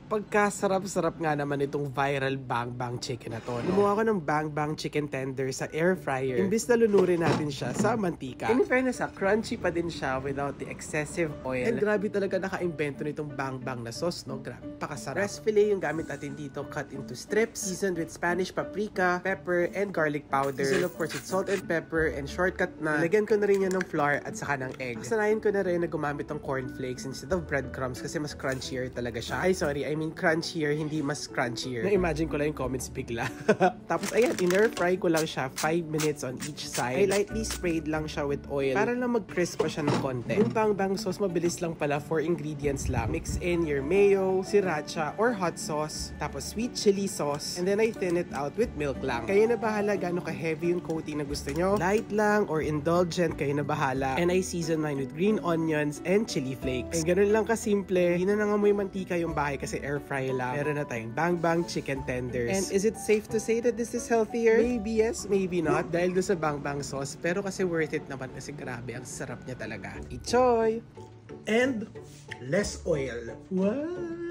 Pagkasarap-sarap nga naman itong viral Bang Bang chicken na to. Gumawa ko ng Bang Bang chicken tender sa air fryer. Imbis na lunurin natin siya sa mantika. In fairness, crunchy pa din siya without the excessive oil. And grabe talaga naka-invento nitong Bang Bang na sauce, no? Grabe, pakasarap. Breast fillet yung gamit natin dito, cut into strips, seasoned with Spanish paprika, pepper, and garlic powder. Seasoned of course with salt and pepper, and shortcut na, nilagyan ko na rin yan ng flour at saka ng egg. Kasanayan ko na rin na gumamit ng cornflakes instead of breadcrumbs kasi mas crunchier talaga siya. Ay, sorry, I mean crunchier, hindi mas crunchier. Na-imagine ko lang yung comments bigla. Tapos ayan, in-air fry ko lang siya 5 minutes on each side. I lightly sprayed lang siya with oil para lang mag-crisp pa siya ng konti. Yung Bang Bang sauce, mabilis lang pala, 4 ingredients lang. Mix in your mayo, sriracha, or hot sauce, tapos sweet chili sauce, and then I thin it out with milk lang. Kayo na bahala gaano ka-heavy yung coating na gusto nyo. Light lang or indulgent, kayo na bahala. And I season mine with green onions and chili flakes. And ganun lang kasimple. Hindi na nangamoy mantika yung bahay kasi air fry lang. Meron na tayong Bang Bang chicken tenders. And is it safe to say that this is healthier? Maybe yes, maybe not. Dahil doon sa Bang Bang sauce. Pero kasi worth it naman kasi grabe, ang sarap niya talaga. Enjoy! And less oil. Wow!